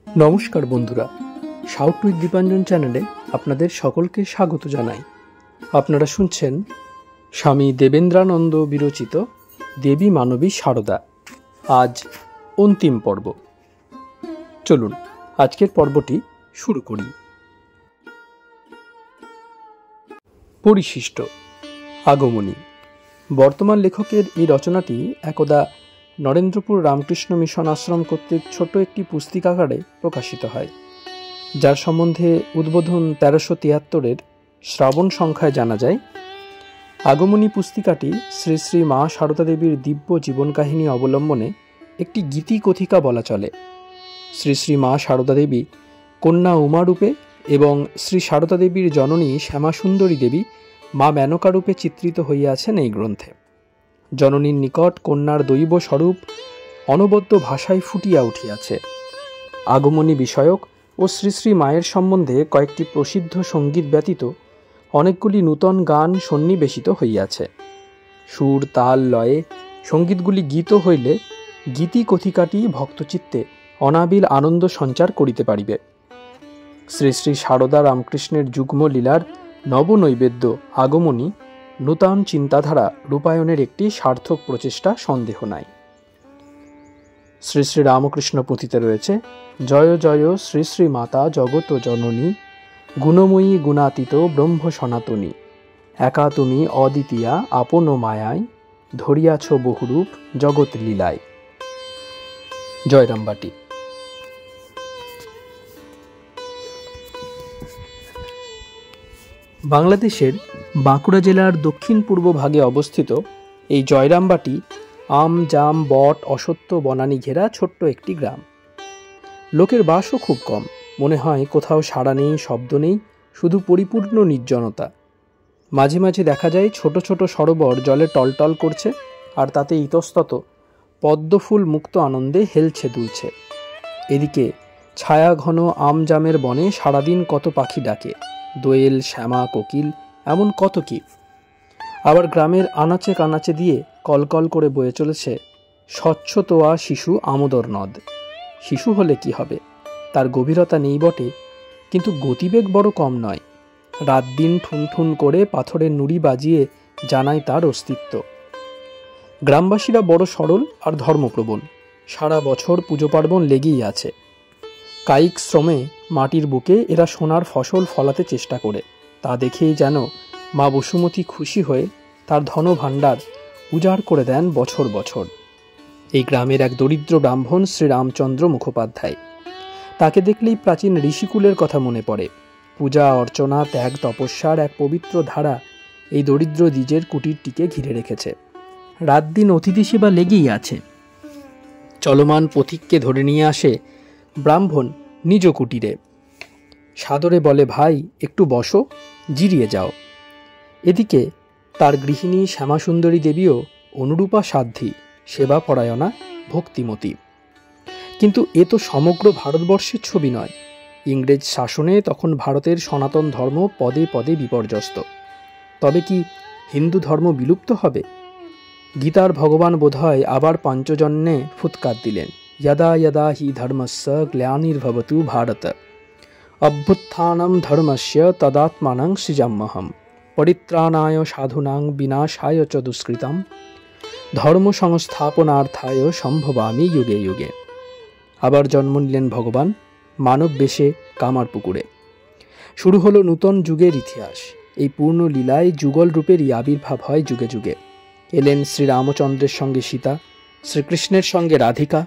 নমস্কার বন্ধুরা, south with Dipanjan চ্যানেলে আপনাদের সকলকে স্বাগত জানাই। আপনারা শুনছেন স্বামী দেবেন্দ্রানন্দ বিরচিত দেবী মানবী সারদা, আজ অন্তিম পর্ব। চলুন আজকের পর্বটি শুরু করি। পরিশিষ্ট আগমনী। বর্তমান লেখকের এই রচনাটি একদা নরেন্দ্রপুর রামকৃষ্ণ মিশন আশ্রম কর্তৃক ছোট একটি পুস্তিকাগারে প্রকাশিত হয়, যার সম্বন্ধে উদ্বোধন 1373 শ্রাবণ সংখ্যায় জানা যায়। আগমনী পুস্তিকাটি শ্রী শ্রী মা সারদা দেবীর দিব্য জীবন কাহিনী অবলম্বনে একটি গীতি কথিকা বলা চলে। শ্রী শ্রী মা সারদা দেবী কন্যা উমারূপে এবং শ্রী সারদা দেবীর জননী শ্যামাসুন্দরী দেবী মা মেনকারূপে চিত্রিত হইয়াছেন এই গ্রন্থে। জননীর নিকট কন্যার দৈব স্বরূপ অনবদ্য ভাষায় ফুটিয়া উঠিয়াছে। আগমনী বিষয়ক ও শ্রী শ্রী মায়ের সম্বন্ধে কয়েকটি প্রসিদ্ধ সঙ্গীত ব্যতীত অনেকগুলি নূতন গান সন্নিবেশিত হইয়াছে। সুর তাল লয়ে সঙ্গীতগুলি গীত হইলে গীতি কথিকাটি ভক্তচিত্তে অনাবিল আনন্দ সঞ্চার করিতে পারিবে। শ্রী শ্রী সারদা রামকৃষ্ণের যুগ্ম লীলার নবনৈবেদ্য আগমনী নূতন চিন্তাধারা রূপায়ণের একটি সার্থক প্রচেষ্টা, সন্দেহ নাই। শ্রী শ্রী রামকৃষ্ণ পুঁথিতে রয়েছে: জয় জয় শ্রী শ্রী মাতা জগত জননী, গুণময়ী গুণাতীত ব্রহ্ম সনাতনী, একা তুমি অদ্বিতীয়া আপন মায়ায়, ধরিয়াছ বহুরূপ জগৎ লীলায়। জয়রামবাটি। বাংলাদেশের বাঁকুড়া জেলার দক্ষিণ পূর্ব ভাগে অবস্থিত এই জয়রামবাটি আম জাম বট অসত্য বনানী ঘেরা ছোট্ট একটি গ্রাম। লোকের বাসও খুব কম, মনে হয় কোথাও সাড়া নেই, শব্দ নেই, শুধু পরিপূর্ণ নির্জনতা। মাঝে মাঝে দেখা যায় ছোট ছোট সরোবর জলে টলটল করছে, আর তাতে ইতস্তত পদ্মফুল মুক্ত আনন্দে হেলছে দুলছে। এদিকে ছায়া ঘন আম জামের বনে সারাদিন কত পাখি ডাকে, দোয়েল, শ্যামা, কোকিল, এমন কত কি। আবার গ্রামের আনাচে কানাচে দিয়ে কলকল করে বয়ে চলেছে স্বচ্ছ তোয়া শিশু আমোদর নদ। শিশু হলে কি হবে, তার গভীরতা নেই বটে, কিন্তু গতিবেগ বড় কম নয়। রাত দিন ঠুনঠুন করে পাথরের নুড়ি বাজিয়ে জানায় তার অস্তিত্ব। গ্রামবাসীরা বড় সরল আর ধর্মপ্রবণ, সারা বছর পুজো পার্বণ লেগেই আছে। কায়িক শ্রমে মাটির বুকে এরা সোনার ফসল ফলাতে চেষ্টা করে। তা দেখেই যেন মা বসুমতী খুশি হয়ে তার ধনভাণ্ডার উজাড় করে দেন বছর বছর। এই গ্রামের এক দরিদ্র ব্রাহ্মণ শ্রীরামচন্দ্র মুখোপাধ্যায়। তাকে দেখলেই প্রাচীন ঋষিকুলের কথা মনে পড়ে। পূজা অর্চনা, ত্যাগ, তপস্যার এক পবিত্র ধারা এই দরিদ্র দ্বিজের কুটিরটিকে ঘিরে রেখেছে। রাত দিন অতিথি সেবা লেগেই আছে। চলমান পথিককে ধরে নিয়ে আসে ব্রাহ্মণ নিজ কুটিরে। সাদরে বলে, ভাই একটু বসো, জিরিয়ে যাও। এদিকে তার গৃহিণী শ্যামাসুন্দরী দেবীও অনুরূপা সাধ্বী, সেবা পরায়ণা, ভক্তিমতী। কিন্তু এ তো সমগ্র ভারতবর্ষের ছবি নয়। ইংরেজ শাসনে তখন ভারতের সনাতন ধর্ম পদে পদে বিপর্যস্ত। তবে কি হিন্দু ধর্ম বিলুপ্ত হবে? গীতার ভগবান বোধহয় আবার পঞ্চজন্যে ফুৎকার দিলেন, যদা যদা হি ধর্মস্য গ্লানির্ভবতু ভারত, অভ্যুত্থানম ধর্মস্য তদাত্মানং সৃজাম্যহম, পরিত্রাণায় সাধুনাং বিনাশায় চ দুষ্কৃতম, ধর্ম সংস্থাপনার্থায় সম্ভবামি যুগে যুগে। আবার জন্ম নিলেন ভগবান মানব বেশে কামারপুকুরে। শুরু হলো নূতন যুগের ইতিহাস। এই পূর্ণ লীলায় যুগল রূপেরই আবির্ভাব হয় যুগে যুগে। এলেন শ্রীরামচন্দ্রের সঙ্গে সীতা, শ্রীকৃষ্ণের সঙ্গে রাধিকা,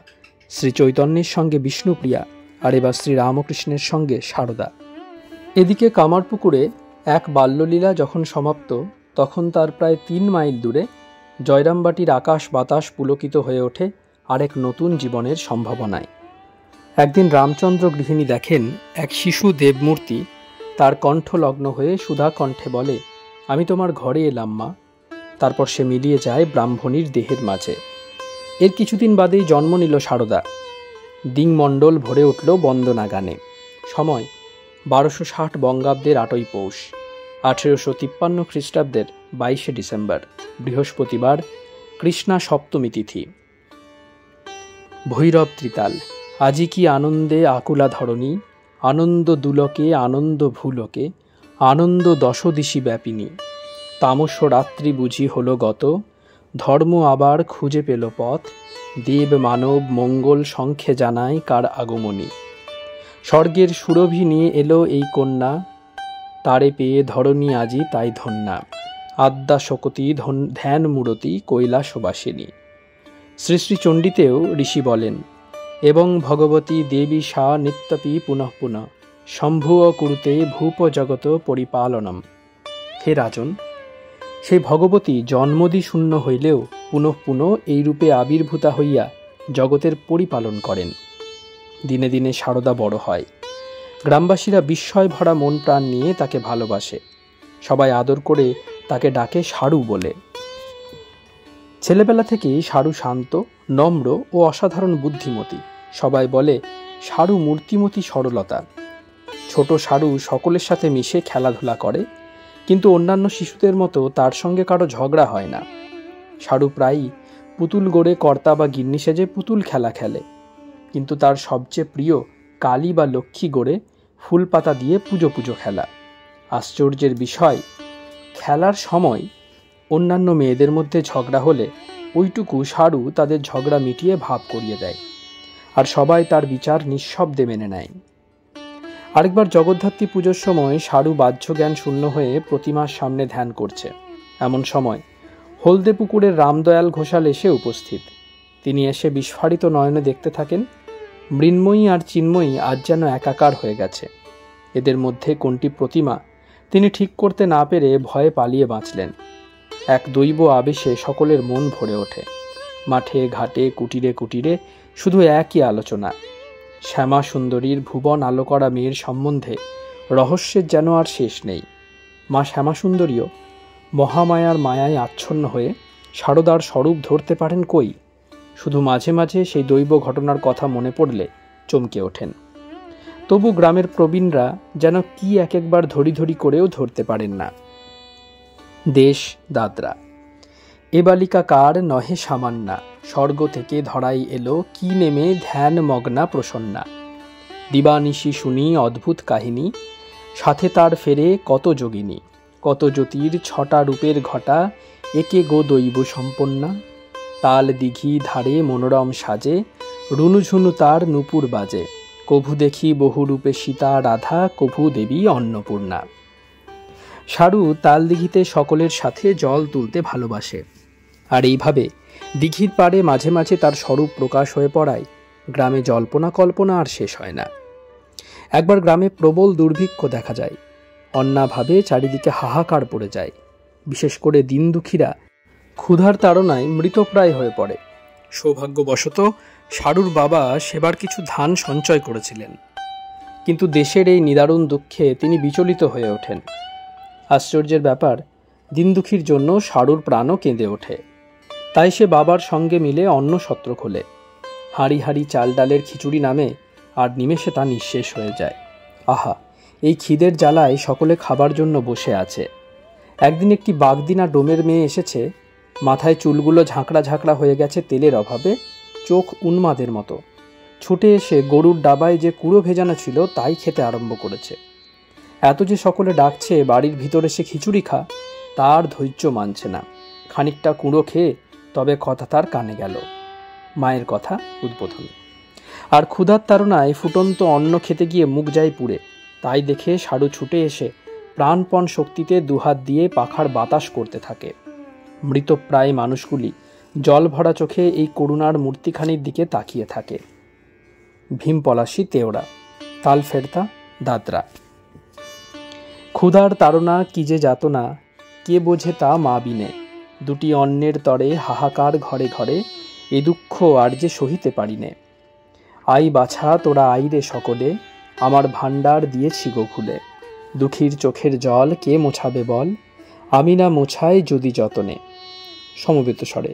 শ্রী চৈতন্যের সঙ্গে বিষ্ণুপ্রিয়া, আর এবার শ্রীরামকৃষ্ণের সঙ্গে সারদা। এদিকে কামারপুকুরে এক বাল্যলীলা যখন সমাপ্ত, তখন তার প্রায় 3 মাইল দূরে জয়রামবাটির আকাশ বাতাস পুলকিত হয়ে ওঠে আরেক নতুন জীবনের সম্ভাবনায়। একদিন রামচন্দ্র গৃহিণী দেখেন এক শিশু দেবমূর্তি তার কণ্ঠলগ্ন হয়ে সুধা কণ্ঠে বলে, আমি তোমার ঘরে এলাম মা। তারপর সে মিলিয়ে যায় ব্রাহ্মণীর দেহের মাঝে। এর কিছুদিন বাদেই জন্ম নিল সারদা। দিংমণ্ডল ভরে উঠল বন্দনা গানে। সময় 1260 বঙ্গাব্দের 8ই পৌষ, 1853 খ্রিস্টাব্দের 22শে ডিসেম্বর, বৃহস্পতিবার, কৃষ্ণা সপ্তমী তিথি। ভৈরব ত্রিতাল, আজি কি আনন্দে আকুলা ধরণী, আনন্দ দুলকে আনন্দ ভুলকে, আনন্দ দশদিশি ব্যাপিনী। তামস রাত্রি বুঝি হলো গত, ধর্ম আবার খুঁজে পেল পথ, দেব মানব মঙ্গল সংখ্যে জানায় কার আগমনী। স্বর্গের সুরভি নিয়ে এলো এই কন্যা, তারে পেয়ে ধরণী আজি তাই ধন্যা। আদ্যা শকতি ধ্যান মূরতি কৈলাসবাসিনী। শ্রী শ্রী চণ্ডীতেও ঋষি বলেন, এবং ভগবতী দেবী সা নিত্যপি পুনঃ পুনঃ শম্ভুও কুরুতে ভূপ জগত পরিপালনম। হে রাজন, সেই ভগবতী জন্মদি শূন্য হইলেও পুনঃ পুনঃ এই রূপে আবির্ভূতা হইয়া জগতের পরিপালন করেন। দিনে দিনে সারদা বড় হয়। গ্রামবাসীরা বিস্ময় ভরা মন প্রাণ নিয়ে তাকে ভালোবাসে। সবাই আদর করে তাকে ডাকে সারু বলে। ছেলেবেলা থেকেই সারু শান্ত, নম্র ও অসাধারণ বুদ্ধিমতী। সবাই বলে সারু মূর্তিমতী সরলতা। ছোট সারু সকলের সাথে মিশে খেলাধুলা করে, কিন্তু অন্যান্য শিশুদের মতো তার সঙ্গে কারো ঝগড়া হয় না। সারু প্রায়ই পুতুল গড়ে কর্তা বা গিন্নি সেজে পুতুল খেলা খেলে, কিন্তু তার সবচেয়ে প্রিয় কালী বা লক্ষ্মী গড়ে ফুল পাতা দিয়ে পুজো পুজো খেলা। আশ্চর্যের বিষয়, খেলার সময় অন্যান্য মেয়েদের মধ্যে ঝগড়া হলে ওইটুকু সারু তাদের ঝগড়া মিটিয়ে ভাব করিয়ে দেয়, আর সবাই তার বিচার নিঃশব্দে মেনে নেয়। আরেকবার জগদ্ধাত্রী পুজোর সময় সারু বাহ্য জ্ঞান শূন্য হয়ে প্রতিমার সামনে ধ্যান করছে। এমন সময় হলদে পুকুরের রামদয়াল ঘোষাল এসে উপস্থিত। তিনি এসে বিস্ফারিত নয়নে দেখতে থাকেন, মৃন্ময়ী আর চিন্ময়ী আজ যেন একাকার হয়ে গেছে। এদের মধ্যে কোনটি প্রতিমা তিনি ঠিক করতে না পেরে ভয়ে পালিয়ে বাঁচলেন। এক দৈব আবেশে সকলের মন ভরে ওঠে। মাঠে ঘাটে কুটিরে কুটিরে শুধু একই আলোচনা, শ্যামা সুন্দরীর ভুবন আলো করা মেয়ের সম্বন্ধে রহস্যের যেন আর শেষ নেই। মা শ্যামা সুন্দরীও মহামায়ার মায়ায় আচ্ছন্ন হয়ে সারদার স্বরূপ ধরতে পারেন কই? শুধু মাঝে মাঝে সেই দৈব ঘটনার কথা মনে পড়লে চমকে ওঠেন। তবু গ্রামের প্রবীণরা যেন কি এক একবার ধরি ধরি করেও ধরতে পারেন না। দেশ দাদরা। এ বালিকা কার নহে সামান্না, স্বর্গ থেকে ধরাই এলো কি নেমে ধ্যান মগ্না প্রসন্না। দিবানিশি শুনি অদ্ভুত কাহিনী, সাথে তার ফেরে কত যোগিনী। কত জ্যোতির ছটা রূপের ঘটা, একে গো দৈব সম্পন্না। তাল দিঘি ধারে মনোরম সাজে, রুনুঝুনু তার নূপুর বাজে। কভু দেখি বহু রূপে সীতা রাধা, কভু দেবী অন্নপূর্ণা। সারু তাল দিঘিতে সকলের সাথে জল তুলতে ভালোবাসে, আর এইভাবে দিঘির পাড়ে মাঝে মাঝে তার স্বরূপ প্রকাশ হয়ে পড়ায় গ্রামে জল্পনা কল্পনা আর শেষ হয় না। একবার গ্রামে প্রবল দুর্ভিক্ষ দেখা যায়। অন্নাভাবে চারিদিকে হাহাকার পড়ে যায়। বিশেষ করে দিন দুঃখীরা ক্ষুধার তাড়নায় মৃতপ্রায় হয়ে পড়ে। সৌভাগ্যবশত সারুর বাবা সেবার কিছু ধান সঞ্চয় করেছিলেন, কিন্তু দেশের এই নিদারুণ দুঃখে তিনি বিচলিত হয়ে ওঠেন। আশ্চর্যের ব্যাপার, দিন দুঃখীর জন্য সারুর প্রাণও কেঁদে ওঠে। তাই সে বাবার সঙ্গে মিলে অন্ন সত্র খোলে। হাঁড়ি হাঁড়ি চাল ডালের খিচুড়ি নামে, আর নিমেষে তা নিঃশেষ হয়ে যায়। আহা, এই খিদের জ্বালায় সকলে খাবার জন্য বসে আছে। একদিন একটি বাগদিনা ডোমের মেয়ে এসেছে। মাথায় চুলগুলো ঝাঁকড়া ঝাঁকড়া হয়ে গেছে তেলের অভাবে, চোখ উন্মাদের মতো। ছুটে এসে গরুর ডাবায় যে কুড়ো ভেজানো ছিল তাই খেতে আরম্ভ করেছে। এত যে সকলে ডাকছে বাড়ির ভিতরে সে খিচুড়ি খা, তার ধৈর্য মানছে না। খানিকটা কুড়ো খেয়ে তবে কথা তার কানে গেল, মায়ের কথা উদ্বোধন। আর ক্ষুধার তাড়নায় ফুটন্ত অন্ন খেতে গিয়ে মুখ যায় পুড়ে। তাই দেখে সারু ছুটে এসে প্রাণপণ শক্তিতে দুহাত দিয়ে পাখার বাতাস করতে থাকে। মৃতপ্রায় মানুষগুলি জল ভরা চোখে এই করুণার মূর্তিখানির দিকে তাকিয়ে থাকে। ভীম পলাশী তেওড়া, তালফেরতা, দাদরা। ক্ষুধার তাড়না কি যে যাতনা, কে বোঝে তা মা বিনে। দুটি অন্নের তরে হাহাকার ঘরে ঘরে, এ দুঃখ আর যে সহিতে পারিনে। আই বাছা তোরা আইরে সকলে, আমার ভাণ্ডার দিয়েছি গো খুলে। দুঃখীর চোখের জল কে মোছাবে বল, আমি না মোছাই যদি যতনে। সমবেত স্বরে।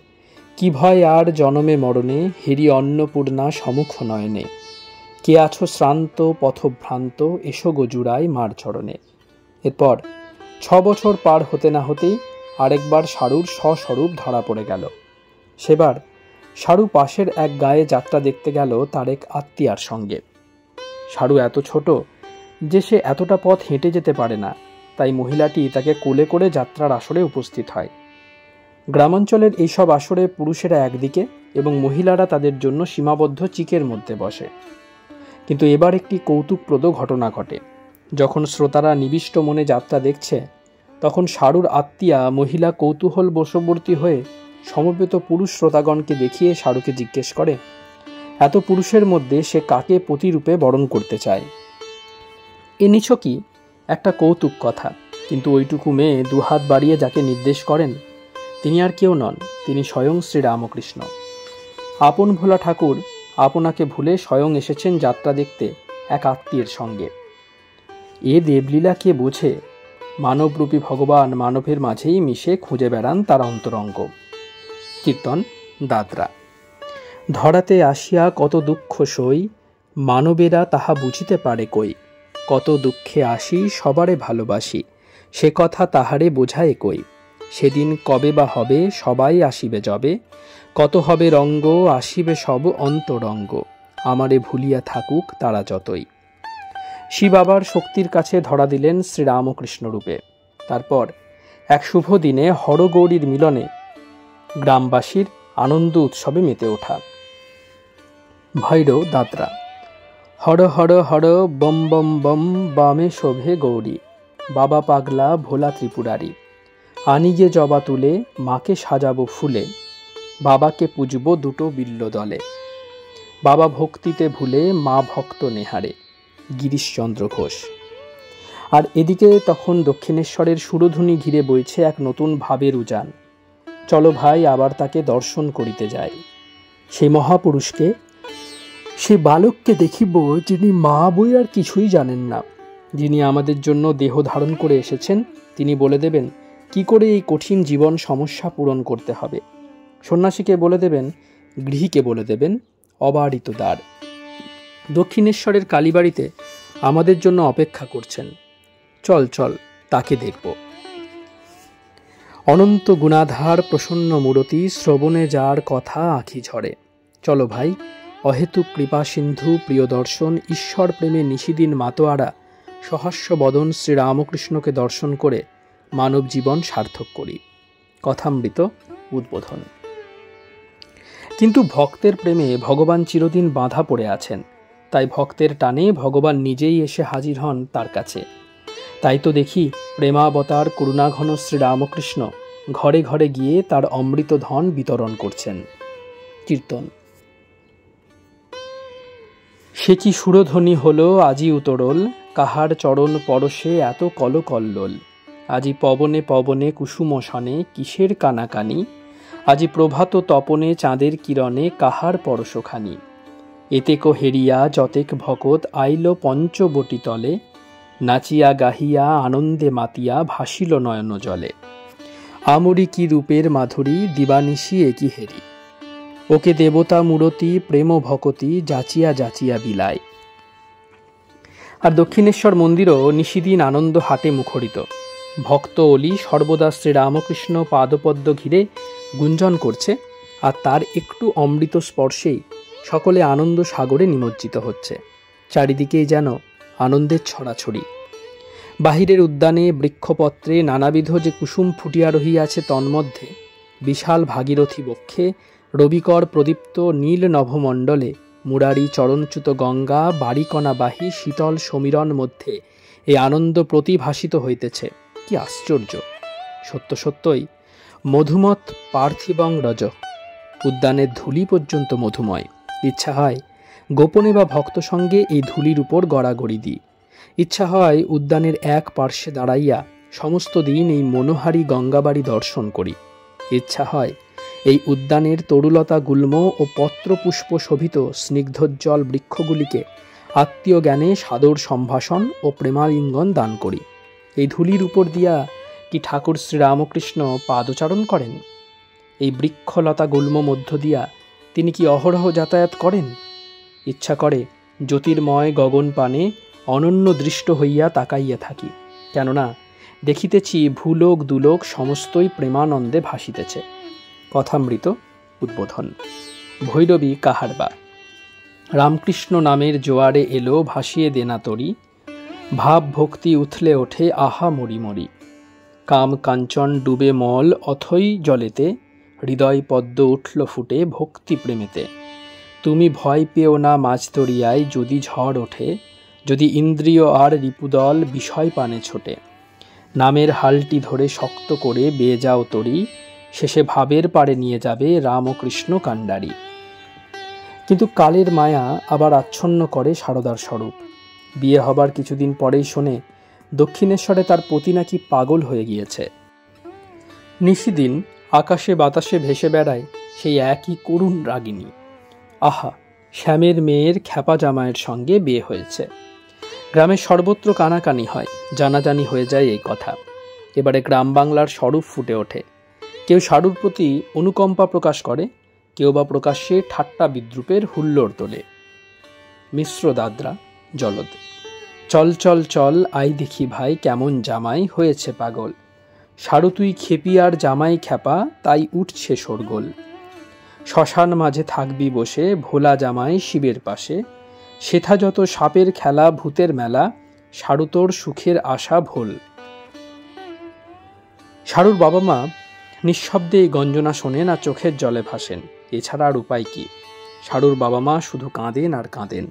কি ভয় আর জনমে মরণে, হেরি অন্নপূর্ণা সমুখ নয়নে। কে আছো শ্রান্ত পথভ্রান্ত, এসো গো জুড়াই মার চরণে। এরপর 6 বছর পার হতে না হতেই আরেকবার সারুর স্বস্বরূপ ধরা পড়ে গেল। সেবার সারু পাশের এক গায়ে যাত্রা দেখতে গেল তার এক আত্মীয়ার সঙ্গে। সারু এত ছোট যে সে এতটা পথ হেঁটে যেতে পারে না, তাই মহিলাটি তাকে কোলে করে যাত্রার আসরে উপস্থিত হয়। গ্রামাঞ্চলের এইসব আসরে পুরুষেরা একদিকে এবং মহিলারা তাদের জন্য সীমাবদ্ধ চিকের মধ্যে বসে। কিন্তু এবার একটি কৌতুকপ্রদ ঘটনা ঘটে। যখন শ্রোতারা নিবিষ্ট মনে যাত্রা দেখছে, তখন সারুর আত্মীয়া মহিলা কৌতূহল বশবর্তী হয়ে সমবেত পুরুষ শ্রোতাগণকে দেখিয়ে সারুকে জিজ্ঞেস করে, এত পুরুষের মধ্যে সে কাকে পতিরূপে বরণ করতে চায়। এ নিছকই একটা কৌতুক কথা, কিন্তু ওইটুকু মেয়ে দুহাত বাড়িয়ে যাকে নির্দেশ করেন তিনি আর কেউ নন, তিনি স্বয়ং শ্রীরামকৃষ্ণ। আপন ভোলা ঠাকুর আপনাকে ভুলে স্বয়ং এসেছেন যাত্রা দেখতে এক আত্মীয়ের সঙ্গে। এ দেবলীলা কে বোঝে? মানবরূপী ভগবান মানবের মাঝেই মিশে খুঁজে বেড়ান তার অন্তরঙ্গ। কীর্তন দাদরা। ধরাতে আসিয়া কত দুঃখ সই, মানবেরা তাহা বুঝিতে পারে কই। কত দুঃখে আসি সবারে ভালোবাসি, সে কথা তাহারে বোঝায় কই। সেদিন কবে বা হবে সবাই আসিবে যবে, কত হবে রঙ্গ আসিবে সব অন্তরঙ্গ। আমারে ভুলিয়া থাকুক তারা যতই। শিব আবার শক্তির কাছে ধরা দিলেন শ্রীরামকৃষ্ণ রূপে। তারপর এক শুভ দিনে হরগৌরীর মিলনে গ্রামবাসীর আনন্দ উৎসবে মেতে ওঠা। Bhairab Dadra. Har Har Har bomb bomb bomb, বামে শোভে গৌরী। বাবা পাগলা ভোলা ত্রিপুরারি। আনিগে জবা তুলে, মাকে সাজাবো ফুলে। বাবাকে পুজবো দুটো বিল্ল দলে। বাবা ভক্তিতে ভুলে, মা ভক্ত নেহারে। গিরিশচন্দ্র ঘোষ। আর এদিকে তখন দক্ষিণেশ্বরের সুরধুনি ঘিরে বইছে এক নতুন ভাবের উজান। চলো ভাই আবার তাকে দর্শন করিতে যাই। সেই মহাপুরুষকে, সেই বালককে দেখিব যিনি মা বই আর কিছুই জানেন না, যিনি আমাদের জন্য দেহ ধারণ করে এসেছেন। তিনি বলে দেবেন কি করে এই কঠিন জীবন সমস্যা পূরণ করতে হবে। সন্ন্যাসীকে বলে দেবেন, গৃহীকে বলে দেবেন অবারিত দ্বার। দক্ষিণেশ্বরের কালীবাড়িতে আমাদের জন্য অপেক্ষা করছেন। চল চল তাকে দেখব। অনন্ত গুণাধার প্রসন্ন মূরতি, শ্রবণে যার কথা আঁখি ঝরে। চলো ভাই, অহেতুক কৃপা সিন্ধু প্রিয় দর্শন, ঈশ্বর প্রেমে নিশিদিন মাতোয়ারা সহাস্য বদন শ্রীরামকৃষ্ণকে দর্শন করে মানব জীবন সার্থক করি। কথামৃত উদ্বোধন। কিন্তু ভক্তের প্রেমে ভগবান চিরদিন বাঁধা পড়ে আছেন, তাই ভক্তের টানে ভগবান নিজেই এসে হাজির হন তার কাছে। তাই তো দেখি প্রেমাবতার করুণাঘন শ্রীরামকৃষ্ণ ঘরে ঘরে গিয়ে তার অমৃত ধন বিতরণ করছেন। কীর্তন। সে কি সুরধ্বনি হলো আজি উতরল, কাহার চরণ পরশে এত কলকল্লোল। আজি পবনে পবনে কুসুম সনে, কিসের কানাকানি। আজি প্রভাত তপনে চাঁদের কিরণে, কাহার পরশখানি। এতেক হেরিয়া যতেক ভকত আইল পঞ্চবটি তলে, নাচিয়া গাহিয়া আনন্দে মাতিয়া ভাসিল নয়ন জলে। আমরি কি রূপের মাধুরী, দিবানিশি একই হেরি। ওকে দেবতা মূরতি প্রেম ভকতি, যাচিয়া যাচিয়া বিলায়। আর দক্ষিণেশ্বর মন্দিরও নিশিদিন আনন্দ হাটে মুখরিত। ভক্ত অলি সর্বদা শ্রীরামকৃষ্ণ পাদপদ্ম ঘিরে গুঞ্জন করছে, আর তার একটু অমৃত স্পর্শেই সকলে আনন্দ সাগরে নিমজ্জিত হচ্ছে। চারিদিকেই যেন আনন্দের ছড়াছড়ি। বাহিরের উদ্যানে বৃক্ষপত্রে নানাবিধ যে কুসুম ফুটিয়া রহিয়াছে, তন্মধ্যে বিশাল ভাগীরথী বক্ষে রবিকর প্রদীপ্ত নীল নভমণ্ডলে মুরারি চরণচ্যুত গঙ্গা বাড়িকণাবাহী শীতল সমীরণ মধ্যে এই আনন্দ প্রতিভাসিত হইতেছে। কি আশ্চর্য! সত্য সত্যই মধুমত পার্থিবং রজ। উদ্যানের ধূলি পর্যন্ত মধুময়। ইচ্ছা হয় গোপনে বা ভক্ত সঙ্গে এই ধূলির উপর গড়াগড়ি দিই। ইচ্ছা হয় উদ্যানের এক পার্শ্বে দাঁড়াইয়া সমস্ত দিন এই মনোহারী গঙ্গাবাড়ি দর্শন করি। ইচ্ছা হয় এই উদ্যানের তরুলতা গুল্ম ও পত্রপুষ্প শোভিত স্নিগ্ধোজ্জ্বল বৃক্ষগুলিকে আত্মীয় জ্ঞানে সাদর সম্ভাষণ ও প্রেমালিঙ্গন দান করি। এই ধূলির উপর দিয়া কি ঠাকুর শ্রীরামকৃষ্ণ পাদচারণ করেন? এই বৃক্ষলতা গুল্ম মধ্য দিয়া তিনি কি অহরহ যাতায়াত করেন? ইচ্ছা করে জ্যোতির্ময় গগন পানে অনন্য দৃষ্ট হইয়া তাকাইয়া থাকি, কেননা দেখিতেছি ভূলোক দুলোক সমস্তই প্রেমানন্দে ভাসিতেছে। কথামৃত উদ্বোধন। ভৈরবী কাহারবা। রামকৃষ্ণ নামের জোয়ারে এলো ভাসিয়ে দেনা তরি, ভাব ভক্তি উথলে ওঠে আহা মরি মরি। কাম কাঞ্চন ডুবে মল অথই জলেতে, হৃদয় পদ্ম উঠল ফুটে ভক্তি প্রেমেতে। তুমি ভয় পেও না মাঝ দরিয়ায় যদি ঝড় ওঠে, যদি ইন্দ্রিয় আর রিপুদল বিষয় পানে ছোটে। নামের হালটি ধরে শক্ত করে বেয়ে যাও তরি, শেষে ভাবের পারে নিয়ে যাবে রাম ও কৃষ্ণ কাণ্ডারি। কিন্তু কালের মায়া আবার আচ্ছন্ন করে সারদার স্বরূপ। বিয়ে হবার কিছুদিন পরেই শোনে দক্ষিণেশ্বরে তার পতি নাকি পাগল হয়ে গিয়েছে। নিশিদিন আকাশে বাতাসে ভেসে বেড়ায় সেই একই করুণ রাগিনী। আহা, শ্যামের মেয়ের খ্যাপা জামাইয়ের সঙ্গে বিয়ে হয়েছে। গ্রামের সর্বত্র কানাকানি হয়, জানাজানি হয়ে যায় এই কথা। এবারে গ্রাম বাংলার স্বরূপ ফুটে ওঠে। কেউ সারুর প্রতি অনুকম্পা প্রকাশ করে, কেউ বা প্রকাশ্যে ঠাট্টা বিদ্রুপের হুল্লোড় তোলে। মিশ্র দাদরা জলদ। চল চল চল আই দেখি ভাই কেমন জামাই হয়েছে পাগল, সারু তুই খেপি আর জামাই খ্যাপা তাই উঠছে শোরগোল। শ্মশান মাঝে থাকবি বসে ভোলা জামাই শিবের পাশে, সেথা যত সাপের খেলা ভূতের মেলা, সারু তোর সুখের আশা ভোল। সারুর বাবা মা নিঃশব্দে এই গঞ্জনা শোনেন আর চোখের জলে ভাসেন। এছাড়া আর উপায় কি? সারুর বাবা মা শুধু কাঁদেন আর কাঁদেন।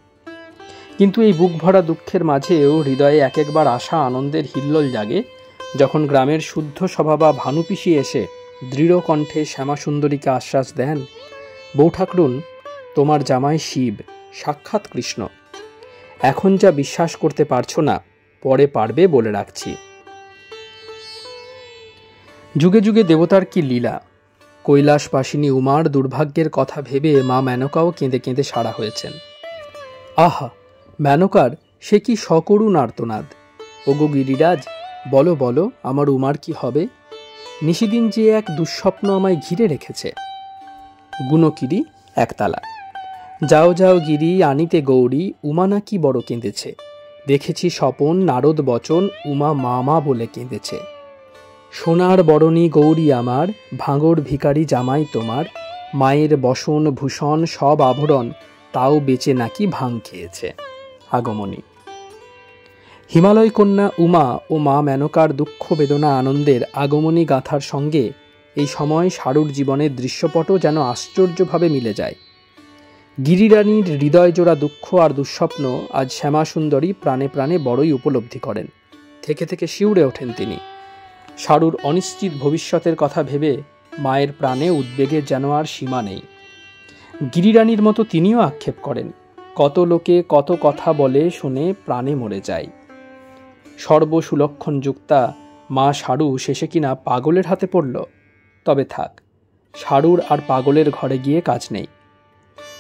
কিন্তু এই বুক ভরা দুঃখের মাঝেও হৃদয়ে এক একবার আশা আনন্দের হিল্লোল জাগে, যখন গ্রামের শুদ্ধ স্বভাবা ভানুপিসি এসে দৃঢ় কণ্ঠে শ্যামাসুন্দরীকে আশ্বাস দেন, বউ ঠাকরুন, তোমার জামাই শিব, সাক্ষাৎ কৃষ্ণ। এখন যা বিশ্বাস করতে পারছো না, পরে পারবে বলে রাখছি। যুগে যুগে দেবতার কি লীলা। কৈলাসবাসিনী উমার দুর্ভাগ্যের কথা ভেবে মা মেনকাও কেঁদে কেঁদে সারা হয়েছেন। আহা, মেনকার সে কি সকরুণ আর্তনাদ! ওগো গিরিরাজ, বলো বলো আমার উমার কি হবে? নিশিদিন যে এক দুঃস্বপ্ন আমায় ঘিরে রেখেছে। গুণকিরি একতালা। যাও যাও গিরি আনিতে গৌরী, উমা নাকি বড় কেঁদেছে। দেখেছি স্বপন নারদ বচন, উমা মা মা বলে কেঁদেছে। সোনার বরণী গৌরী আমার, ভাঙর ভিখারি জামাই তোমার, মায়ের বসন ভূষণ সব আভরণ, তাও বেচে নাকি ভাং খেয়েছে। আগমনী। হিমালয় কন্যা উমা ও মা মেনকার দুঃখ বেদনা আনন্দের আগমনী গাথার সঙ্গে এই সময় সারুর জীবনের দৃশ্যপটও যেন আশ্চর্যভাবে মিলে যায়। গিরিরানীর হৃদয়জোড়া দুঃখ আর দুঃস্বপ্ন আজ শ্যামাসুন্দরী প্রাণে প্রাণে বড়ই উপলব্ধি করেন। থেকে থেকে শিউরে ওঠেন তিনি। সারুর অনিশ্চিত ভবিষ্যতের কথা ভেবে মায়ের প্রাণে উদ্বেগের যেন আর সীমা নেই। গিরিরানীর মতো তিনিও আক্ষেপ করেন, কত লোকে কত কথা বলে শুনে প্রাণে মরে যায়। সর্বসুলক্ষণ যুক্তা মা সারু শেষে কিনা পাগলের হাতে পড়ল। তবে থাক, সারুর আর পাগলের ঘরে গিয়ে কাজ নেই।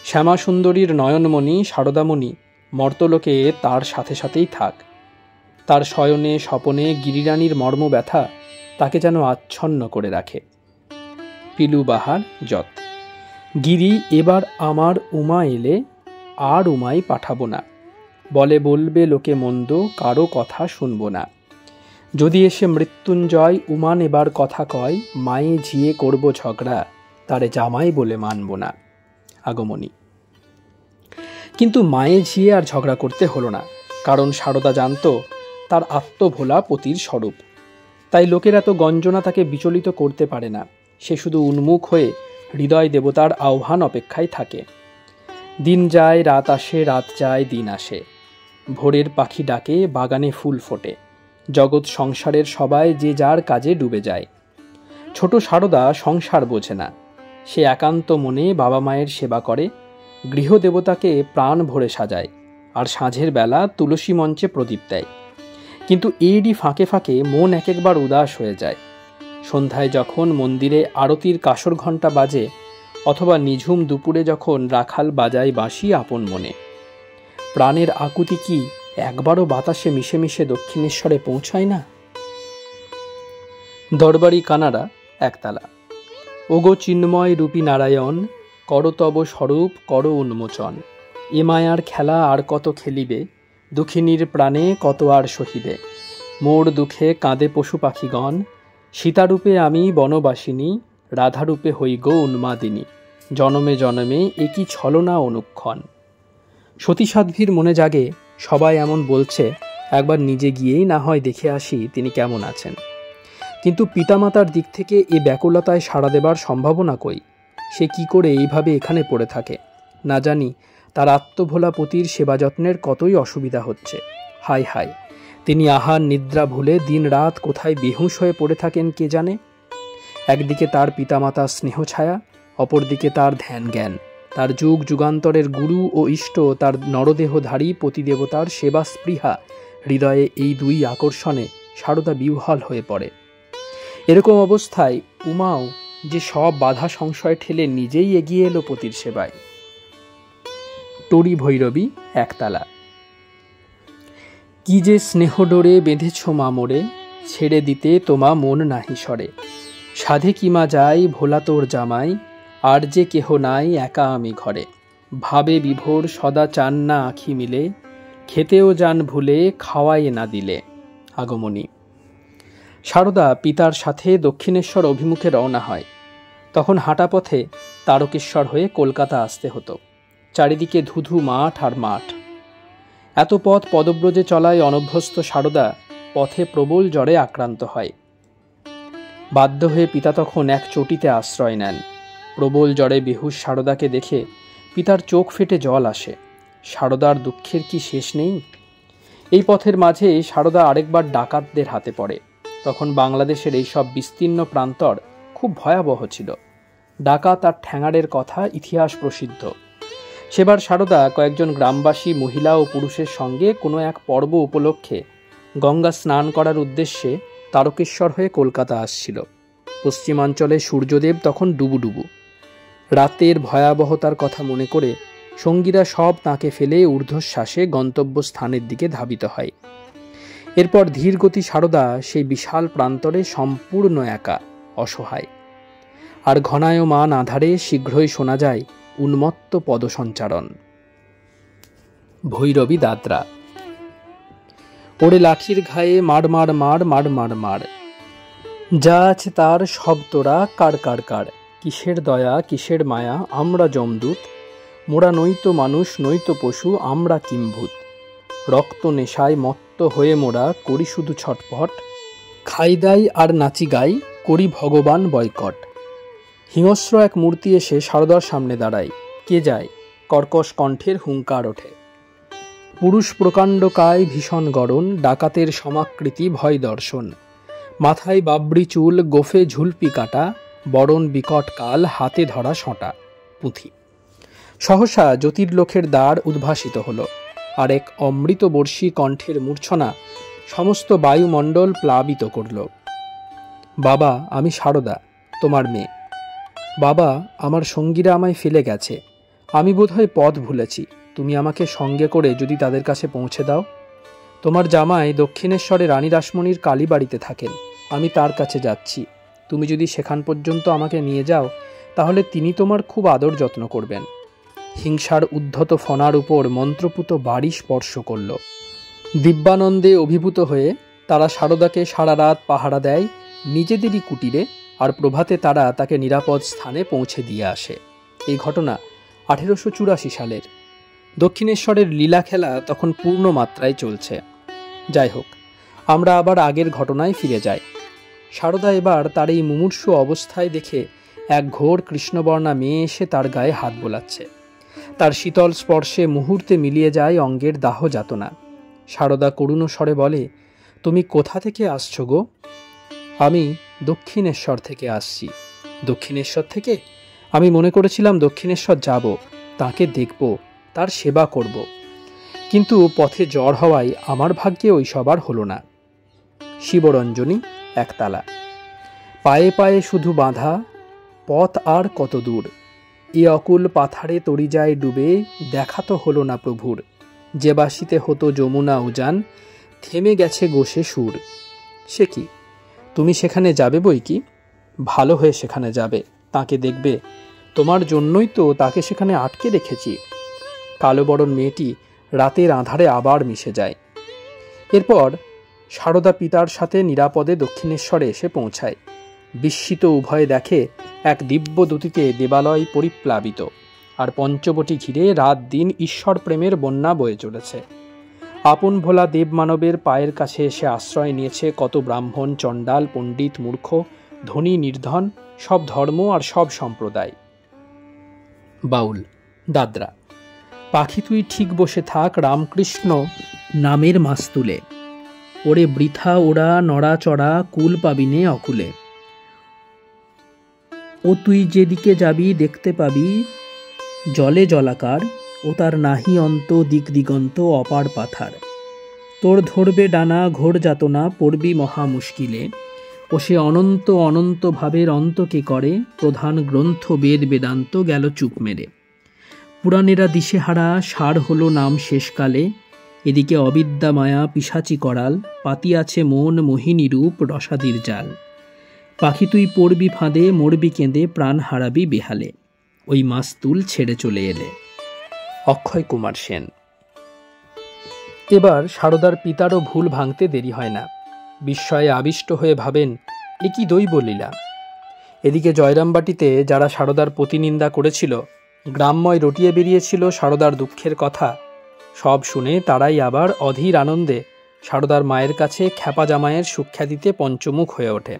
শ্যামাসুন্দরীর নয়নমণি সারদামণি মর্তলোকে তার সাথে সাথেই থাক। তার শয়নে স্বপনে গিরিরানীর মর্ম ব্যথা তাকে যেন আচ্ছন্ন করে রাখে। পিলু বাহার যত। গিরি, এবার আমার উমা এলে আর উমাই পাঠাবো না, বলে বলবে লোকে মন্দ, কারো কথা শুনব না। যদি এসে মৃত্যুঞ্জয় উমান এবার কথা কয়, মায়ে ঝিয়ে করব ঝগড়া, তারে জামাই বলে মানব না। আগমনী। কিন্তু মায়ে ঝিয়ে আর ঝগড়া করতে হলো না, কারণ সারদা জানত তার আত্মভোলা পতির স্বরূপ। তাই লোকের এত গঞ্জনা তাকে বিচলিত করতে পারে না। সে শুধু উন্মুখ হয়ে হৃদয় দেবতার আহ্বান অপেক্ষায় থাকে। দিন যায় রাত আসে, রাত যায় দিন আসে। ভোরের পাখি ডাকে, বাগানে ফুল ফোটে। জগৎ সংসারের সবাই যে যার কাজে ডুবে যায়। ছোট সারদা সংসার বোঝে না। সে একান্ত মনে বাবা মায়ের সেবা করে, গৃহদেবতাকে প্রাণ ভরে সাজায়, আর সাঁঝের বেলা তুলসী মঞ্চে প্রদীপ দেয়। কিন্তু এরই ফাঁকে ফাঁকে মন এক একবার উদাস হয়ে যায়। সন্ধ্যায় যখন মন্দিরে আরতির কাসর ঘণ্টা বাজে, অথবা নিঝুম দুপুরে যখন রাখাল বাজায় বাঁশি আপন মনে। প্রাণের আকুতি কি একবারও বাতাসে মিশে মিশে দক্ষিণেশ্বরে পৌঁছায় না? দরবারি কানাড়া একতালা। ওগো চিন্ময় রূপী নারায়ণ, কর তব স্বরূপ কর উন্মোচন। এ মায়ার খেলা আর কত খেলিবে, দুঃখিনীর প্রাণে কত আর সহিবে। মোর দুঃখে কাঁদে পশু পাখিগণ, সীতারূপে আমি বনবাসিনী, রাধারূপে হই গো উন্মাদিনী। জনমে জনমে একই ছলনা অনুক্ষণ। সতীসাধ্বীর মনে জাগে, সবাই এমন বলছে, একবার নিজে গিয়েই না হয় দেখে আসি তিনি কেমন আছেন। কিন্তু পিতামাতার দিক থেকে এ ব্যাকুলতায় সাড়া দেবার সম্ভাবনা কই? সে কি করে এইভাবে এখানে পড়ে থাকে? না জানি তার আত্মভোলা পতির সেবা যত্নের কতই অসুবিধা হচ্ছে। হায় হায়, তিনি আহার নিদ্রা ভুলে দিন রাত কোথায় বেহুঁশ হয়ে পড়ে থাকেন কে জানে। একদিকে তার পিতামাতার স্নেহছায়া, অপরদিকে তার ধ্যান জ্ঞান, তার যুগ যুগান্তরের গুরু ও ইষ্ট, তার নরদেহধারী পতিদেবতার সেবা স্পৃহা, হৃদয়ে এই দুই আকর্ষণে সারদা বিহ্বল হয়ে পড়ে। এরকম অবস্থায় উমাও যে সব বাধা সংশয় ঠেলে নিজেই এগিয়ে এলো পতির সেবায়। টরি ভৈরবী, একতালা। কি যে স্নেহ ডোরে বেঁধেছ মামরে, ছেড়ে দিতে তোমা মন নাহি সরে। সাধে কিমা যাই ভোলা তোর জামাই, আর যে কেহ নাই একা আমি ঘরে। ভাবে বিভোর সদা চান না আখি মিলে, খেতেও যান ভুলে খাওয়াই না দিলে। আগমনী। সারদা পিতার সাথে দক্ষিণেশ্বর অভিমুখে রওনা হয়। তখন হাঁটা পথে তারকেশ্বর হয়ে কলকাতা আসতে হতো। চারিদিকে ধুধু মাঠ আর মাঠ। এত পথ পদব্রজে চলায় অনভ্যস্ত সারদা পথে প্রবল জ্বরে আক্রান্ত হয়। বাধ্য হয়ে পিতা তখন এক চটিতে আশ্রয় নেন। প্রবল জ্বরে বেহুশ সারদাকে দেখে পিতার চোখ ফেটে জল আসে। সারদার দুঃখের কি শেষ নেই? এই পথের মাঝে সারদা আরেকবার ডাকাতদের হাতে পড়ে। তখন বাংলাদেশের এইসব বিস্তীর্ণ প্রান্তর খুব ভয়াবহ ছিল। ডাকাত আর ঠ্যাঙাড়ের কথা ইতিহাস প্রসিদ্ধ। সেবার সারদা কয়েকজন গ্রামবাসী মহিলা ও পুরুষের সঙ্গে কোনো এক পর্ব উপলক্ষে গঙ্গা স্নান করার উদ্দেশ্যে তারকেশ্বর হয়ে কলকাতা আসছিল। পশ্চিমাঞ্চলে সূর্যদেব তখন ডুবুডুবু। রাতের ভয়াবহতার কথা মনে করে সঙ্গীরা সব তাঁকে ফেলে ঊর্ধ্বশ্বাসে গন্তব্যস্থানের দিকে ধাবিত হয়। এরপর ধীরগতি সারদা সেই বিশাল প্রান্তরে সম্পূর্ণ একা, অসহায়। আর ঘনায়মান আধারে শীঘ্রই শোনা যায় উন্মত্ত পদসঞ্চারণ। ভৈরবী, দাদরা। ওরে লাঠির ঘায়ে মার মার মার মার মার মার, যা আছে তার সব তোরা কার কার কার। কিসের দয়া কিসের মায়া, আমরা যমদূত, মোরা নইতো মানুষ নইতো পশু, আমরা কিম্ভূত। রক্ত নেশায় মত্ত হয়ে মোরা করি শুধু ছটপট, খাই দাই আর নাচি গাই করি ভগবান বয়কট। হিংস্র এক মূর্তি এসে সারদার সামনে দাঁড়ায়। কে যায়? কর্কশ কণ্ঠের হুঙ্কার ওঠে। পুরুষ প্রকাণ্ড কায় ভীষণ গড়ন, ডাকাতের সমাকৃতি ভয় দর্শন। মাথায় বাবরি চুল, গোফে ঝুলপি কাটা, বরণ বিকট কাল, হাতে ধরা শঁটা। পুঁথি। সহসা জ্যোতির্লোকের দ্বার উদ্ভাসিত হল, আর এক অমৃতবর্ষী কণ্ঠের মূর্ছনা সমস্ত বায়ুমণ্ডল প্লাবিত করল। বাবা, আমি সারদা, তোমার মেয়ে। বাবা, আমার সঙ্গীরা আমায় ফেলে গেছে। আমি বোধহয় পথ ভুলেছি। তুমি আমাকে সঙ্গে করে যদি তাদের কাছে পৌঁছে দাও। তোমার জামাই দক্ষিণেশ্বরে রানী রাসমণির কালীবাড়িতে থাকেন। আমি তার কাছে যাচ্ছি। তুমি যদি সেখান পর্যন্ত আমাকে নিয়ে যাও, তাহলে তিনি তোমার খুব আদর যত্ন করবেন। হিংসার উদ্ধত ফণার উপর মন্ত্রপুত বাড়ি স্পর্শ করল। দিব্যানন্দে অভিভূত হয়ে তারা সারদাকে সারা রাত পাহারা দেয় নিজেদেরই কুটিরে, আর প্রভাতে তারা তাকে নিরাপদ স্থানে পৌঁছে দিয়ে আসে। এই ঘটনা 1884 সালের। দক্ষিণেশ্বরের লীলা খেলা তখন পূর্ণ মাত্রায় চলছে। যাই হোক, আমরা আবার আগের ঘটনায় ফিরে যাই। সারদা এবার তার এই মুমূর্ষু অবস্থায় দেখে এক ঘোর কৃষ্ণবর্ণা মেয়ে এসে তার গায়ে হাত বোলাচ্ছে। তার শীতল স্পর্শে মুহূর্তে মিলিয়ে যায় অঙ্গের দাহ যাতনা। সারদা করুণ স্বরে বলে, তুমি কোথা থেকে আসছো গো? আমি দক্ষিণেশ্বর থেকে আসছি। দক্ষিণেশ্বর থেকে? আমি মনে করেছিলাম দক্ষিণেশ্বর যাব, তাকে দেখব, তার সেবা করব। কিন্তু পথে জ্বর হওয়ায় আমার ভাগ্যে ওই সবার হলো না। শিবরঞ্জনী, একতালা। পায়ে পায়ে শুধু বাঁধা, পথ আর কত দূর। এ অকুল পাথারে তরি যায় ডুবে, দেখা তো হলো না প্রভুর। যে বাসিতে হতো যমুনা উজান, থেমে গেছে গোসে সুর। সে কি, তুমি সেখানে যাবে বই কি? ভালো হয়ে সেখানে যাবে, তাকে দেখবে। তোমার জন্যই তো তাকে সেখানে আটকে রেখেছি। কালো বরণ মেয়েটি রাতের আঁধারে আবার মিশে যায়। এরপর সারদা পিতার সাথে নিরাপদে দক্ষিণেশ্বরে এসে পৌঁছায়। বিস্মিত উভয়ে দেখে এক দিব্যদ্যুতিতে দেবালয় পরিপ্লাবিত, আর পঞ্চবটি ঘিরে রাত দিন ঈশ্বর প্রেমের বন্যা বয়ে চলেছে। আপন ভোলা দেবমানবের পায়ের কাছে এসে আশ্রয় নিয়েছে কত ব্রাহ্মণ, চণ্ডাল, পণ্ডিত, মূর্খ, ধনী, নির্ধন, সব ধর্ম আর সব সম্প্রদায়। বাউল দাদরা। পাখি তুই ঠিক বসে থাক রামকৃষ্ণ নামের মাস্তুলে, ওরে বৃথা ওরা নড়াচড়া কুল পাবিনে অকুলে। ও তুই যেদিকে যাবি দেখতে পাবি জলে জলাকার, ও তার নাহি অন্ত দিক দিগন্ত অপার পাথার। তোর ধরবে ডানা ঘোর যাতনা পড়বি মহা মুশকিলে, ও সে অনন্ত অনন্ত ভাবের অন্তকে করে, প্রধান গ্রন্থ বেদ বেদান্ত গেল চুপ মেরে। পুরাণেরা দিশেহারা সার হলো নাম শেষকালে, এদিকে অবিদ্যা মায়া পিশাচি করাল, পাতিয়াছে মন মোহিনী রূপ রসাদির জাল। পাখি তুই পড়বি ফাঁদে মরবি কেঁদে প্রাণ হারাবি বেহালে, ওই মাস্তুল ছেড়ে চলে এলে। অক্ষয় কুমার সেন। এবার সারদার পিতারও ভুল ভাঙতে দেরি হয় না। বিস্ময়ে আবিষ্ট হয়ে ভাবেন, এ কি দৈব লীলা। এদিকে জয়রামবাটিতে যারা সারদার প্রতিনিন্দা করেছিল, গ্রামময় রটিয়ে বেরিয়েছিল সারদার দুঃখের কথা, সব শুনে তারাই আবার অধীর আনন্দে সারদার মায়ের কাছে খ্যাপা জামাইয়ের সুখ্যাতিতে পঞ্চমুখ হয়ে ওঠে।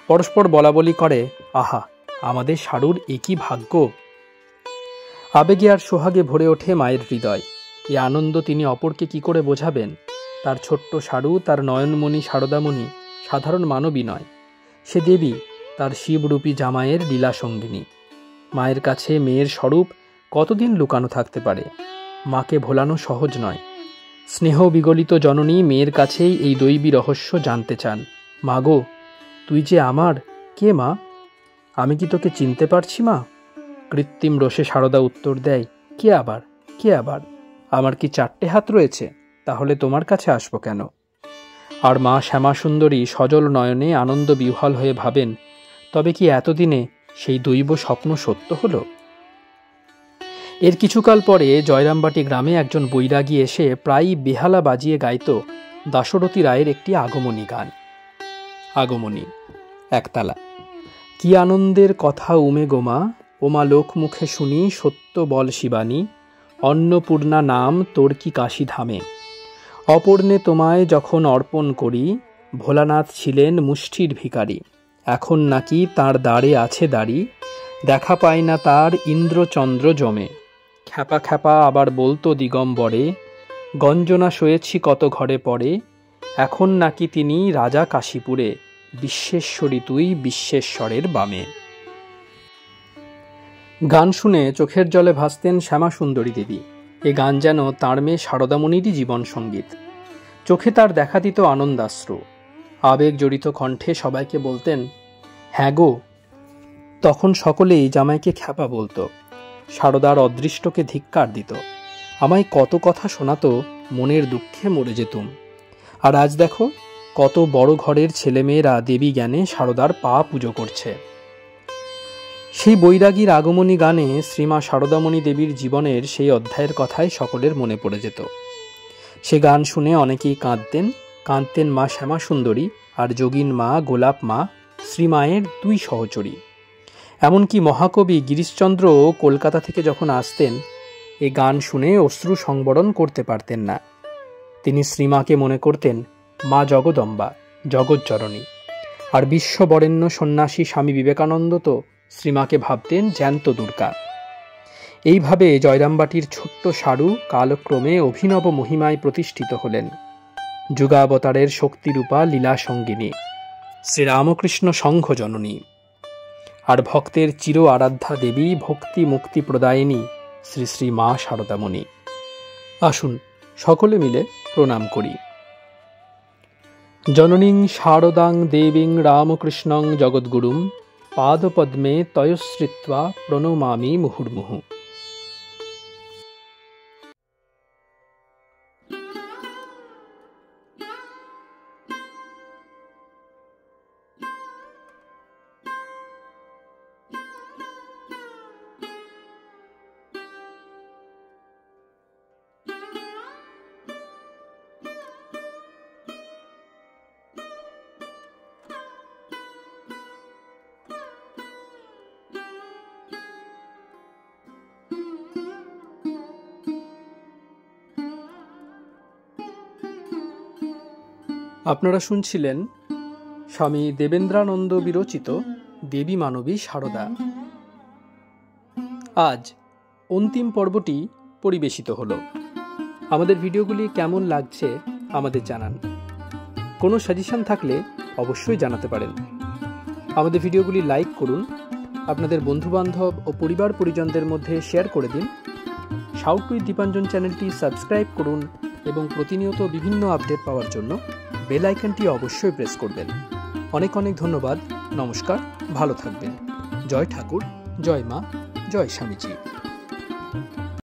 পরস্পর বলাবলি করে, আহা, আমাদের সারুর একই ভাগ্য। আবেগে আর সোহাগে ভরে ওঠে মায়ের হৃদয়। এই আনন্দ তিনি অপরকে কি করে বোঝাবেন? তার ছোট্ট সারু, তার নয়নমণি সারদামণি সাধারণ মানবী নয়, সে দেবী, তার শিবরূপী জামাইয়ের লীলা সঙ্গিনী। মায়ের কাছে মেয়ের স্বরূপ কতদিন লুকানো থাকতে পারে? মাকে ভোলানো সহজ নয়। স্নেহ বিগলিত জননী মেয়ের কাছেই এই দৈবী রহস্য জানতে চান। মাগো, তুই যে আমার, কে মা? আমি কি তোকে চিনতে পারছি মা? কৃত্রিম রোষে সারদা উত্তর দেয়, কে আবার, কে আবার? আমার কি 4টে হাত রয়েছে? তাহলে তোমার কাছে আসবো কেন? আর মা শ্যামাসুন্দরী সজল নয়নে আনন্দ বিহ্বল হয়ে ভাবেন, তবে কি এতদিনে সেই দৈব স্বপ্ন সত্য হলো? এর কিছুকাল পরে জয়রামবাটি গ্রামে একজন বৈরাগী এসে প্রায়ই বেহালা বাজিয়ে গাইত দাশরথী রায়ের একটি আগমনী গান। আগমনী একতালা। কি আনন্দের কথা উমে গোমা, ওমা লোক মুখে শুনি সত্য বল শিবানী, অন্নপূর্ণা নাম তোর কি কাশী ধামে। অপর্ণে তোমায় যখন অর্পণ করি, ভোলানাথ ছিলেন মুষ্ঠির ভিখারি, এখন নাকি তার দ্বারে আছে দাড়ি, দেখা পায় না তার ইন্দ্রচন্দ্র জমে। খ্যাপা খ্যাপা আবার বলতো দিগম্বরে, গঞ্জনা শোয়েছি কত ঘরে পড়ে, এখন নাকি তিনি রাজা কাশীপুরে, বিশ্বেশ্বরী তুই বিশ্বেশ্বরের বামে। গান শুনে চোখের জলে ভাসতেন শ্যামাসুন্দরী দেবী। এ গান যেন তাঁর মেয়ে সারদামণিরই জীবন সঙ্গীত। চোখে তার দেখা দিত আনন্দাশ্রু। আবেগ জড়িত কণ্ঠে সবাইকে বলতেন, হ্যাঁ গো। তখন সকলেই জামাইকে খ্যাপা বলতো, সারদার অদৃষ্টকে ধিক্কার দিত। আমায় কত কথা শোনাতো, মনের দুঃখে মরে যেতুম। আর আজ দেখো, কত বড় ঘরের ছেলেমেয়েরা দেবী জ্ঞানে সারদার পা পুজো করছে। সেই বৈরাগীর আগমনী গানে শ্রীমা সারদামণি দেবীর জীবনের সেই অধ্যায়ের কথাই সকলের মনে পড়ে যেত। সে গান শুনে অনেকেই কাঁদতেন। কাঁদতেন মা শ্যামাসুন্দরী আর যোগিন মা, গোলাপ মা, শ্রীমায়ের 2 সহচরী। এমনকি মহাকবি গিরিশচন্দ্র কলকাতা থেকে যখন আসতেন, এ গান শুনে অশ্রু সংবরণ করতে পারতেন না। তিনি শ্রীমাকে মনে করতেন মা জগদম্বা, জগজ্জননী। আর বিশ্ববরেণ্য সন্ন্যাসী স্বামী বিবেকানন্দ তো শ্রীমাকে ভাবতেন জ্যান্ত দুর্গা। এইভাবে জয়রামবাটির ছোট্ট সারু কালক্রমে অভিনব মহিমায় প্রতিষ্ঠিত হলেন, যুগাবতারের শক্তিরূপা লীলা সঙ্গিনী, শ্রীরামকৃষ্ণ সংঘ জননী, আর ভক্তের চির আরাধ্যা দেবী, ভক্তি মুক্তি প্রদায়িনী শ্রী শ্রী মা সারদামণি। আসুন সকলে মিলে প্রণাম করি। জননীং শারদাং দেবীং রামকৃষ্ণং জগদ্গুরুম, পাদপদ্মে তয়শ্রিত্বা প্রণমামি মুহুর্মুহু। আপনারা শুনছিলেন স্বামী দেবেন্দ্রানন্দ বিরচিত দেবী মানবী সারদা। আজ অন্তিম পর্বটি পরিবেশিত হলো। আমাদের ভিডিওগুলি কেমন লাগছে আমাদের জানান। কোনো সাজেশন থাকলে অবশ্যই জানাতে পারেন। আমাদের ভিডিওগুলি লাইক করুন, আপনাদের বন্ধুবান্ধব ও পরিবার পরিজনদের মধ্যে শেয়ার করে দিন। সাউথ উইথ দীপাঞ্জন চ্যানেলটি সাবস্ক্রাইব করুন এবং প্রতিনিয়ত বিভিন্ন আপডেট পাওয়ার জন্য বেল আইকনটি অবশ্যই প্রেস করবেন। অনেক অনেক ধন্যবাদ। নমস্কার, ভালো থাকবেন। জয় ঠাকুর, জয় মা, জয় স্বামীজি।